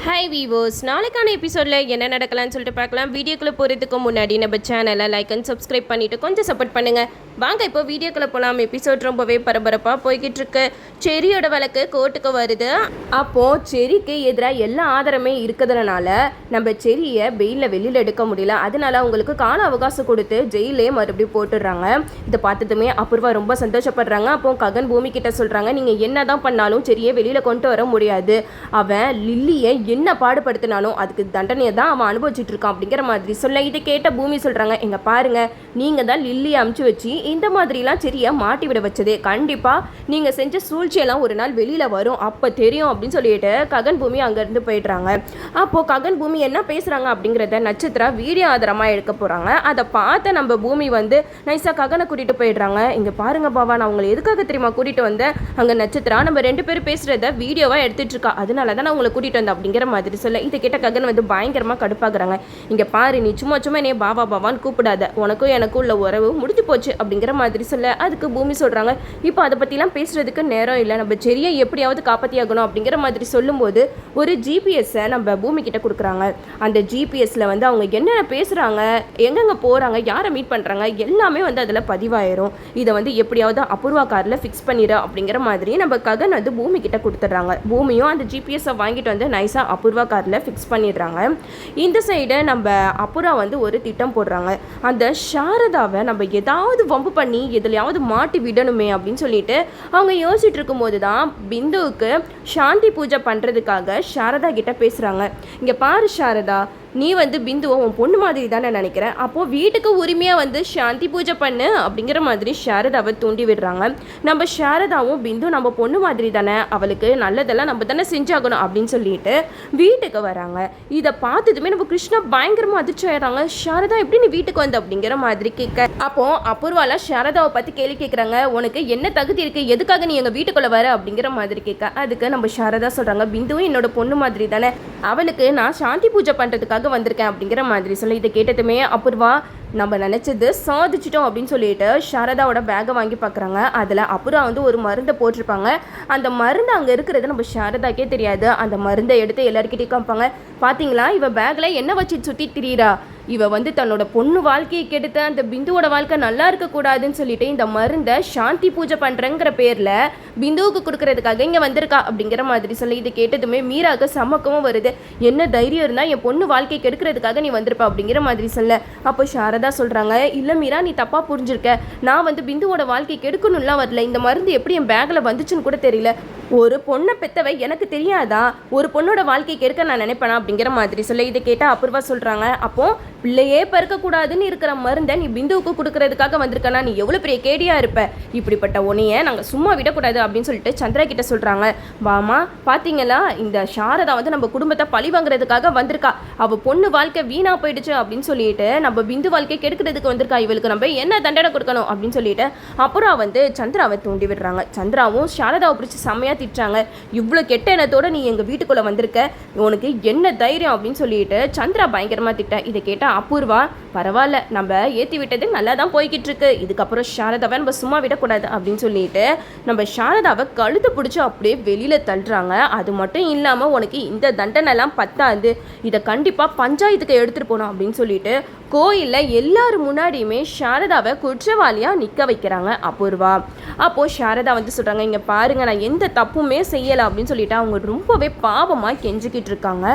Hi viewers, நாளைக்கான எபிசோடில் என்ன நடக்கலாம்னு சொல்லிட்டு பார்க்கலாம். வீடியோக்குள்ளே போகிறதுக்கு முன்னாடி நம்ம சேனலை லைக் அண்ட் சப்ஸ்கிரைப் பண்ணிவிட்டு கொஞ்சம் சப்போர்ட் பண்ணுங்கள். வாங்க இப்போ வீடியோக்குள்ளே போகலாம். எபிசோட் ரொம்பவே பரபரப்பாக போய்கிட்டு இருக்கு. செரியோட வழக்கு கோர்ட்டுக்கு வருது. அப்போது செரிக்கு எதிராக எல்லா ஆதாரமே இருக்கிறதுனால நம்ம செரியை பெயிலில் வெளியில் எடுக்க முடியல. அதனால அவங்களுக்கு கால அவகாசம் கொடுத்து ஜெயிலே மறுபடியும் போட்டுடுறாங்க. இதை பார்த்ததுமே அபூர்வா ரொம்ப சந்தோஷப்படுறாங்க. அப்போ ககன் பூமி கிட்ட சொல்கிறாங்க, நீங்கள் என்ன தான் பண்ணாலும் செரியை வெளியில் கொண்டு வர முடியாது. அவன் லில்லியை என்ன பாடுபடுத்தினாலும் அதுக்கு தண்டனையை தான் அவன் அனுபவிச்சுட்டு இருக்கான் அப்படிங்கிற மாதிரி சொல்ல, இதை கேட்ட பூமி சொல்கிறாங்க, எங்க பாருங்க, நீங்கள் தான் லில்லியை அமுச்சு வச்சு இந்த மாதிரிலாம் செரியை மாட்டி விட வச்சது. கண்டிப்பாக நீங்கள் செஞ்ச சூழ்ச்சியெல்லாம் ஒரு நாள் வெளியில் வரும், அப்போ தெரியும் அப்படின்னு சொல்லிட்டு ககன் பூமி அங்கேருந்து போயிடுறாங்க. அப்போது ககன் பூமி என்ன பேசுகிறாங்க அப்படிங்கிறத நட்சத்திரா வீடியோ ஆதாரமாக எடுக்க போகிறாங்க. அதை பார்த்து நம்ம பூமி வந்து நைஸாக ககனை கூட்டிகிட்டு போயிடுறாங்க. இங்கே பாருங்க பாவா, நான் உங்களை எதுக்காக தெரியுமா கூட்டிகிட்டு வந்தேன், அங்கே நட்சத்திரா நம்ம ரெண்டு பேரும் பேசுகிறத வீடியோவாக எடுத்துகிட்டு இருக்கா, அதனால தான் நான் உங்களை கூட்டிகிட்டு வந்தேன் அப்படிங்கிற மாதிரி சொல்ல, இதை கேட்ட ககன் வந்து பயங்கரமாக கடுப்பாக்குறாங்க. இங்கே பாரு, நீ சும்மா என்னைய பாபா பாபான்னு கூப்பிடாத, உனக்கும் எனக்கும் உள்ள உறவு முடிஞ்சு போச்சு அப்படிங்கிற மாதிரி சொல்ல, அதுக்கு பூமி சொல்கிறாங்க, இப்போ அதை பற்றிலாம் பேசுகிறதுக்கு நேரம் இல்லை, நம்ம செரியை எப்படியாவது காப்பாற்றி ஆகணும் அப்படிங்கிற மாதிரி சொல்லும்போது ஒரு ஜிபிஎஸ்ஸை நம்ம பூமி கிட்ட கொடுக்குறாங்க. அந்த ஜிபிஎஸ்ல வந்து அவங்க என்னென்ன பேசுகிறாங்க, எங்கெங்கே போகிறாங்க, யாரை மீட் பண்ணுறாங்க, எல்லாமே வந்து அதில் பதிவாயிரும். இதை வந்து எப்படியாவது அபூர்வா காரில் ஃபிக்ஸ் பண்ணிடு அப்படிங்கிற மாதிரி நம்ம ககன் வந்து பூமி கிட்ட கொடுத்துட்றாங்க. பூமியும் அந்த ஜிபிஎஸ்ஸை வாங்கிட்டு வந்து நைஸாக அபூர்வா காரில் ஃபிக்ஸ் பண்ணிடுறாங்க. இந்த சைடு நம்ம அபூர்வா வந்து ஒரு திட்டம் போடுறாங்க. அந்த சாரதாவை நம்ம ஏதாவது வம்பு பண்ணி எதுலையாவது மாட்டி விடணுமே அப்படின்னு சொல்லிட்டு அவங்க யோசிச்சுட்டு இருக்கும்போது தான் பிந்துவுக்கு சாந்தி பூஜை பண்ணுறதுக்காக சாரதா கிட்ட பேசுகிறாங்க. இங்கே பாரு சாரதா, நீ வந்து பிந்துவை உன் பொண்ணு மாதிரி தானே நினைக்கிறேன், அப்போது வீட்டுக்கு உரிமையாக வந்து சாந்தி பூஜை பண்ணு அப்படிங்கிற மாதிரி சாரதாவை தூண்டி விடுறாங்க. நம்ம சாரதாவும் பிந்து நம்ம பொண்ணு மாதிரி தானே, அவளுக்கு நல்லதெல்லாம் நம்ம தானே செஞ்சாகணும் அப்படின்னு சொல்லிட்டு வீட்டுக்கு வராங்க. இதை பார்த்ததுமே நம்ம கிருஷ்ணா பயங்கரமாக அதிர்ச்சி ஆயிடுறாங்க. சாரதா எப்படி நீ வீட்டுக்கு வந்து அப்படிங்கிற மாதிரி கேட்க, அப்போ அபூர்வால சாரதாவை பற்றி கேள்வி கேட்குறாங்க, உனக்கு என்ன தகுதி இருக்குது, எதுக்காக நீ எங்கள் வீட்டுக்குள்ளே வர அப்படிங்கிற மாதிரி கேட்க, அதுக்கு நம்ம சாரதா சொல்கிறாங்க, பிந்துவும் என்னோட பொண்ணு மாதிரி தானே, அவளுக்கு நான் சாந்தி பூஜை பண்ணுறதுக்காக வந்திருக்கேன் அப்படிங்கிற மாதிரி சொல்ல, இதை கேட்டதுமே அபூர்வா நம்ம நினச்சது சாதிச்சிட்டோம் அப்படின்னு சொல்லிட்டு சாரதாவோட பேக்கை வாங்கி பார்க்குறாங்க. அதில் அபூர்வா வந்து ஒரு மருந்தை போட்டிருப்பாங்க. அந்த மருந்து அங்கே இருக்கிறது நம்ம சாரதாக்கே தெரியாது. அந்த மருந்தை எடுத்து எல்லாருக்கிட்டையும் காமிப்பாங்க. பார்த்தீங்களா, இவ பேக்கில் என்ன வச்சு சுற்றி திரியிறா, இவ வந்து தன்னோட பொண்ணு வாழ்க்கையை கெடுத்து அந்த பிந்துவோட வாழ்க்கை நல்லா இருக்கக்கூடாதுன்னு சொல்லிட்டு இந்த மருந்தை சாந்தி பூஜை பண்ணுறங்கிற பேரில் பிந்துவுக்கு கொடுக்கறதுக்காக இங்கே வந்திருக்கா அப்படிங்கிற மாதிரி சொல்லி, இதை கேட்டதுமே மீராவுக்கு சமக்கவும் வருது. என்ன தைரியம் இருந்தால் என் பொண்ணு வாழ்க்கையை கெடுக்கிறதுக்காக நீ வந்திருப்பா அப்படிங்கிற மாதிரி சொல்ல, அப்போ சாரதா சொல்கிறாங்க, இல்லை மீரா, நீ தப்பாக புரிஞ்சிருக்க, நான் வந்து பிந்துவோட வாழ்க்கை கெடுக்கணும்லாம் வரல, இந்த மருந்து எப்படி என் பேக்கில் வந்துச்சுன்னு கூட தெரியல, ஒரு பொண்ணை பெற்றவை எனக்கு தெரியாதா, ஒரு பொண்ணோட வாழ்க்கை கெடுக்க நான் நினைப்பேனா அப்படிங்கிற மாதிரி சொல்ல, இதை கேட்டால் அபூர்வா சொல்கிறாங்க, அப்போ பிள்ளையே பறக்கக்கூடாதுன்னு இருக்கிற மருந்தை நீ பிந்துவுக்கு கொடுக்கறதுக்காக வந்திருக்கனா, நீ எவ்வளோ பெரிய கேடியாக இருப்ப, இப்படிப்பட்ட உன்னையை நாங்கள் சும்மா விடக்கூடாது அப்படின்னு சொல்லிட்டு சந்திரா கிட்ட சொல்கிறாங்க. வாமா, பார்த்தீங்களா, இந்த சாரதா வந்து நம்ம குடும்பத்தை பழி வாங்குறதுக்காக வந்திருக்கா, அவள் பொண்ணு வாழ்க்கை வீணாக போயிடுச்சு அப்படின்னு சொல்லிட்டு நம்ம பிந்து வாழ்க்கை கெடுக்கிறதுக்கு வந்திருக்கா, இவளுக்கு நம்ம என்ன தண்டனை கொடுக்கணும் அப்படின்னு சொல்லிட்டு அப்புறம் வந்து சந்திராவை தூண்டி விடுறாங்க. சந்திராவும் சாரதாவை பிடிச்சி செம்மையாக திட்டுறாங்க. இவ்வளோ கெட்ட எண்ணத்தோடு நீ எங்கள் வீட்டுக்குள்ளே வந்திருக்க, உனக்கு என்ன தைரியம் அப்படின்னு சொல்லிட்டு சந்திரா பயங்கரமாக திட்ட. இதை கேட்டால் அபூர்வா, பரவாயில்ல, நம்ம ஏற்றி விட்டது நல்லா தான் போய்கிட்டு இருக்கு, இதுக்கப்புறம் சாரதாவை நம்ம சும்மா விடக்கூடாது அப்படின்னு சொல்லிட்டு நம்ம சாரதாவை கழுத்து பிடிச்சி அப்படியே வெளியில் தள்ளுறாங்க. அது மட்டும் இல்லாமல் உனக்கு இந்த தண்டனைலாம் பத்தாது, இதை கண்டிப்பாக பஞ்சாயத்துக்கு எடுத்துகிட்டு போகணும் அப்படின்னு சொல்லிட்டு கோயிலில் எல்லாரும் முன்னாடியுமே சாரதாவை குற்றவாளியாக நிற்க வைக்கிறாங்க அபூர்வா. அப்போது சாரதா வந்து சொல்கிறாங்க, இங்கே பாருங்கள், நான் எந்த தப்புமே செய்யலை அப்படின்னு சொல்லிட்டு அவங்க ரொம்பவே பாவமாக கெஞ்சிக்கிட்டு இருக்காங்க.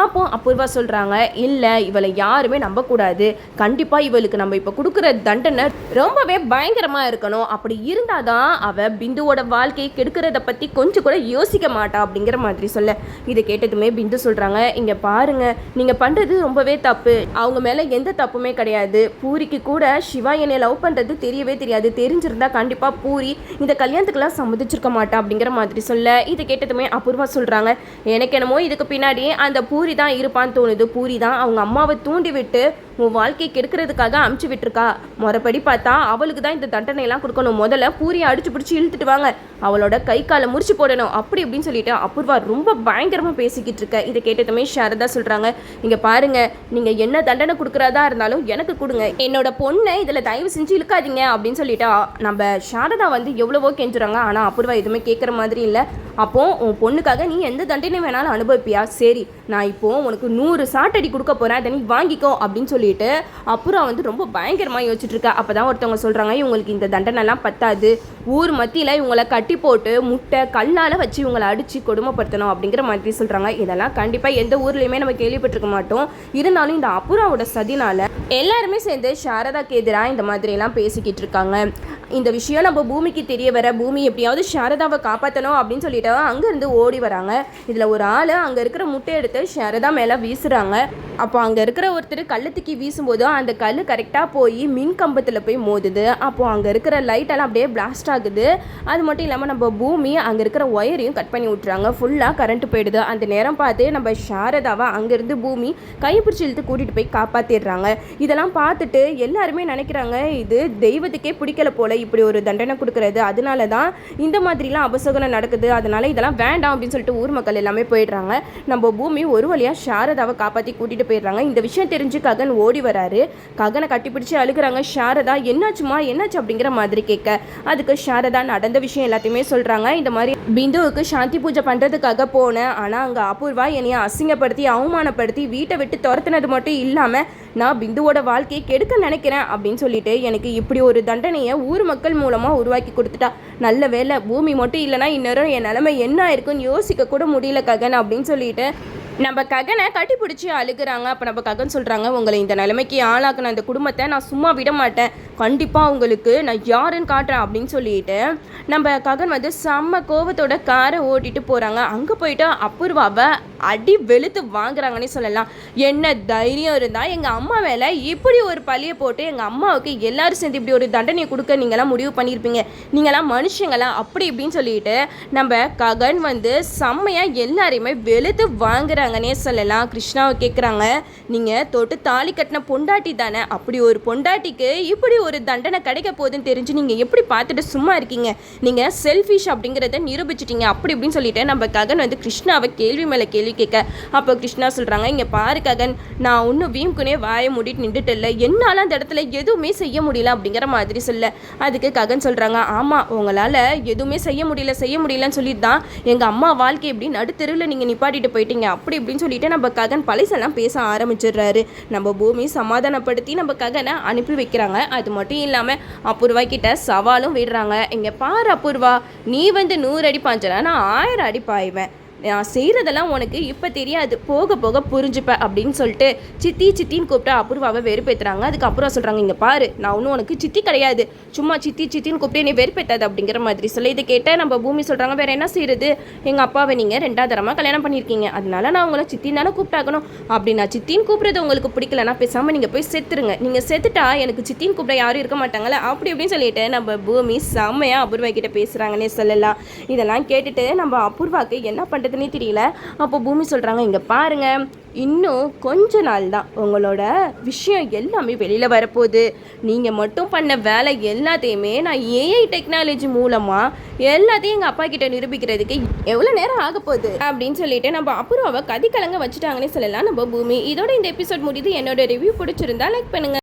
அப்போது அபூர்வா சொல்கிறாங்க, இல்லை, இவளை யாருமே நம்பக்கூடாது, கண்டிப்பாக இவளுக்கு நம்ம இப்போ கொடுக்குற தண்டனை ரொம்பவே பயங்கரமாக இருக்கணும், அப்படி இருந்தால் தான் அவள் பிந்துவோட வாழ்க்கையை கெடுக்கிறத பற்றி கொஞ்சம் கூட யோசிக்க மாட்டா அப்படிங்கிற மாதிரி சொல்ல, இதை கேட்டதுமே பிந்து சொல்கிறாங்க, இங்கே பாருங்கள், நீங்கள் பண்ணுறது ரொம்பவே தப்பு, அவங்க மேலே எந்த தப்புமே கிடையாது, பூரிக்கு கூட சிவா என்னை லவ் பண்ணுறது தெரியவே தெரியாது, தெரிஞ்சிருந்தா கண்டிப்பாக பூரி இந்த கல்யாணத்துக்கெல்லாம் சம்மதிச்சிருக்க மாட்டா அப்படிங்கிற மாதிரி சொல்ல, இதை கேட்டதுமே அபூர்வா சொல்கிறாங்க, எனக்கு என்னமோ இதுக்கு பின்னாடி அந்த பூரி தான் இருப்பான்னு தோணுது, பூரி தான் அவங்க அம்மாவை தூண்டி விட்டு உன் வாழ்க்கையை கெடுக்கிறதுக்காக அமுச்சு விட்டுருக்கா. முறைப்படி பார்த்தா அவளுக்கு தான் இந்த தண்டனையெல்லாம் கொடுக்கணும். முதல்ல பூரியை அடிச்சு பிடிச்சி இழுத்துட்டு வாங்க, அவளோட கை காலை முறிச்சு போடணும் அப்படி இப்படின்னு சொல்லிட்டு அபூர்வா ரொம்ப பயங்கரமாக பேசிக்கிட்டு இருக்க. இதை கேட்டதுமே சாரதா சொல்கிறாங்க, இங்கே பாருங்க, நீங்கள் என்ன தண்டனை கொடுக்குறதா இருந்தாலும் எனக்கு கொடுங்க, என்னோட பொண்ணை இதில் தயவு செஞ்சு இழுக்காதீங்க அப்படின்னு சொல்லிட்டு நம்ம சாரதா வந்து எவ்வளவோ கெஞ்சுறாங்க. ஆனால் அபூர்வா எதுவுமே கேட்குற மாதிரி இல்லை. அப்போ உன் பொண்ணுக்காக நீ எந்த தண்டனை வேணாலும் அனுபவிப்பியா? சரி, நான் இப்போ உனக்கு 100 சாட்டடி கொடுக்க போகிறேன், அதை நீ வாங்கிக்கோ அப்படின்னு சொல்லிட்டு அப்புறம் வந்து ரொம்ப பயங்கரமாக யோசிச்சுட்டு இருக்கா. அப்போ தான் ஒருத்தவங்க சொல்கிறாங்க, இவங்களுக்கு இந்த தண்டனைலாம் பத்தாது, ஊர் மத்தியில் இவங்களை கட்டி போட்டு முட்டை கல்லால் வச்சு இவங்களை அடித்து கொடுமைப்படுத்தணும் அப்படிங்கிற மாதிரி சொல்கிறாங்க. இதெல்லாம் கண்டிப்பாக எந்த ஊர்லேயுமே நம்ம கேள்விப்பட்டிருக்க மாட்டோம். இருந்தாலும் இந்த அபூர்வாவோட சதினால் எல்லாருமே சேர்ந்து சாரதாக்கு எதிராக இந்த மாதிரிலாம் பேசிக்கிட்டு இருக்காங்க. இந்த விஷயம் நம்ம பூமிக்கு தெரிய வர பூமி எப்படியாவது சாரதாவை காப்பாற்றணும் அப்படின்னு சொல்லிட்டு அங்கேருந்து ஓடி வராங்க. இதில் ஒரு ஆள் அங்கே இருக்கிற முட்டை எடுத்து சாரதா மேலே வீசுகிறாங்க. அப்போ அங்கே இருக்கிற ஒருத்தர் கள்ளத்துக்கு வீசும்போது அந்த கல் கரெக்டாக போய் மின் கம்பத்தில் போய் மோதுது. அப்போது அங்கே இருக்கிற லைட்டெல்லாம் அப்படியே பிளாஸ்ட் ஆகுது. அது மட்டும் இல்லாமல் நம்ம பூமி அங்கே இருக்கிற ஒயரையும் கட் பண்ணி விட்டுறாங்க. ஃபுல்லாக கரண்ட்டு போயிடுது. அந்த நேரம் பார்த்து நம்ம சாரதாவை அங்கேருந்து பூமி கைப்பிடிச்சி இழுத்து கூட்டிகிட்டு போய் காப்பாற்றிடுறாங்க. இதெல்லாம் பார்த்துட்டு எல்லாருமே நினைக்கிறாங்க, இது தெய்வத்துக்கே பிடிக்கல போல இப்படி ஒரு தண்டனை கொடுக்கறது, அதனால தான் இந்த மாதிரிலாம் அபசகுனம் நடக்குது, அதனால இதெல்லாம் வேண்டாம் அப்படின்னு சொல்லிட்டு ஊர் மக்கள் எல்லாமே போயிடுறாங்க. நம்ம பூமி ஒரு வழியாக சாரதாவை காப்பாற்றி கூட்டிகிட்டு போயிடுறாங்க. இந்த விஷயம் தெரிஞ்சு ககன் ஓடி வராரு. ககனை கட்டிப்பிடிச்சு அழுகிறாங்க. சாரதா என்னாச்சுமா என்னாச்சு அப்படிங்கிற மாதிரி கேட்க, அதுக்கு சாரதா நடந்த விஷயம் எல்லாத்தையுமே சொல்கிறாங்க. இந்த மாதிரி பிந்துவுக்கு சாந்தி பூஜை பண்ணுறதுக்காக போனேன், ஆனால் அங்கே அபூர்வா என்னைய அசிங்கப்படுத்தி அவமானப்படுத்தி வீட்டை விட்டு துரத்துனது மட்டும் இல்லாமல் நான் பிந்துவோட வாழ்க்கையை கெடுக்க நினைக்கிறேன் அப்படின்னு சொல்லிட்டு எனக்கு இப்படி ஒரு தண்டனையை ஊர் மக்கள் மூலமாக உருவாக்கி கொடுத்துட்டா. நல்ல வேலை, பூமி மட்டும் இல்லைனா இன்னொரு என் நிலைமை என்ன இருக்குன்னு யோசிக்க கூட முடியல ககன் அப்படின்னு சொல்லிட்டு நம்ம ககனை கட்டி பிடிச்சி அழுகிறாங்க. அப்போ நம்ம ககன் சொல்கிறாங்க, உங்களை இந்த நிலைமைக்கு ஆளாக்குன அந்த குடும்பத்தை நான் சும்மா விட மாட்டேன், கண்டிப்பாக உங்களுக்கு நான் யாருன்னு காட்டுறேன் அப்படின்னு சொல்லிட்டு நம்ம ககன் வந்து செம்ம கோவத்தோட காரை ஓட்டிட்டு போகிறாங்க. அங்கே போயிட்டு அபூர்வாவை அடி வெளுத்து வாங்குறாங்கன்னே சொல்லலாம். என்ன தைரியம் இருந்தால் எங்கள் அம்மா மேலே இப்படி ஒரு பழியை போட்டு எங்கள் அம்மாவுக்கு எல்லாரும் சேர்ந்து இப்படி ஒரு தண்டனையை கொடுக்க நீங்களாம் முடிவு பண்ணியிருப்பீங்க, நீங்களாம் மனுஷங்களா அப்படி இப்படின்னு சொல்லிட்டு நம்ம ககன் வந்து செம்மையாக எல்லாரையுமே வெளுத்து வாங்குறாங்க சொல்லலாம். கிருஷ்ணாவை கேட்குறாங்க, நீங்கள் தொட்டு தாலி கட்டின பொண்டாட்டி தானே, அப்படி ஒரு பொண்டாட்டிக்கு இப்படி ஒரு தண்டனை கிடைக்க போகுதுன்னு தெரிஞ்சு நீங்கள் எப்படி பார்த்துட்டு சும்மா இருக்கீங்க, நீங்கள் செல்ஃபிஷ் அப்படிங்கிறத நிரூபிச்சிட்டீங்க அப்படி இப்படின்னு சொல்லிட்டு நம்ம ககன் வந்து கிருஷ்ணாவை கேள்வி மேலே கேள்வி கேட்க, அப்போ கிருஷ்ணா சொல்கிறாங்க, இங்கே பாரு ககன், நான் ஒன்றும் வீம்குனே வாயை மூடிட்டு நின்றுட்டு இல்லை, என்னால் அந்த இடத்துல எதுவுமே செய்ய முடியல அப்படிங்கிற மாதிரி சொல்ல, அதுக்கு ககன் சொல்கிறாங்க, ஆமாம் உங்களால் எதுவுமே செய்ய முடியலன்னு சொல்லிட்டு தான் எங்கள் அம்மா வாழ்க்கை எப்படி நடுத்தெருவில் நீங்கள் நிப்பாட்டிட்டு போயிட்டீங்க அப்படி இப்படின்னு சொல்லிட்டு நம்ம ககன் பழசெல்லாம் பேச ஆரம்பிச்சிடுறாரு. நம்ம பூமி சமாதானப்படுத்தி நம்ம ககனை அனுப்பி வைக்கிறாங்க. அது மட்டும் இல்லாமல் அபூர்வா கிட்ட சவாலும் விடுறாங்க, இங்கே பாரு அபூர்வா, நீ வந்து 100 அடி பாய்ஞ்சனா நான் 1000 அடி பாய்வேன், நான் செய்கிறதெல்லாம் உனக்கு இப்போ தெரியாது, போக போக புரிஞ்சுப்ப அப்படின்னு சொல்லிட்டு சித்தின்னு கூப்பிட்டு அபூர்வாவை வெறுப்பேற்றுறாங்க. அதுக்கப்புறம் சொல்கிறாங்க, இங்கே பாரு, நான் ஒன்றும் உனக்கு சித்தி கிடையாது, சும்மா சித்தின்னு கூப்பிட்டு நீ வெறுப்பேற்றாது அப்படிங்கிற மாதிரி சொல்ல, இதை கேட்டால் நம்ம பூமி சொல்கிறாங்க, வேறு என்ன செய்யுது, எங்கள் அப்பாவை நீங்கள் 2வது தரமாக கல்யாணம் பண்ணியிருக்கீங்க, அதனால நான் உங்களை சித்தினால கூப்பிட்டாக்கணும், அப்படி நான் சித்தின்னு கூப்பிட்றது உங்களுக்கு பிடிக்கலன்னா பேசாமல் நீங்கள் போய் செத்துருங்க, நீங்கள் செத்துட்டா எனக்கு சித்தின்னு கூப்பிட யாரும் இருக்க மாட்டாங்களே அப்படி இப்படின்னு சொல்லிட்டு நம்ம பூமி செம்மையாக அபூர்வா கிட்ட பேசுகிறாங்கன்னே சொல்லலாம். இதெல்லாம் கேட்டுட்டு நம்ம அபூர்வாக்கு என்ன பண்ணுறது தெரியல. அப்போ பூமி சொல்றாங்க, இங்க பாருங்க, இன்னும் கொஞ்ச நாள் தான் உங்களோட விஷயம் எல்லாமே வெளியில வரப்போகுது, நீங்க மட்டும் பண்ண வேலை எல்லாத்தையுமே நான் ஏஐ டெக்னாலஜி மூலமா எல்லாத்தையும் எங்க அப்பா கிட்ட நிரூபிக்கிறதுக்கு எவ்வளவு நேரம் ஆக போகுது அப்படின்னு சொல்லிட்டு நம்ம அபூர்வாவை கதிகலங்க வச்சுட்டாங்கன்னே சொல்லலாம் நம்ம பூமி. இதோட இந்த எபிசோட் முடியுது. என்னோட ரிவ்யூ பிடிச்சிருந்தா லைக் பண்ணுங்க.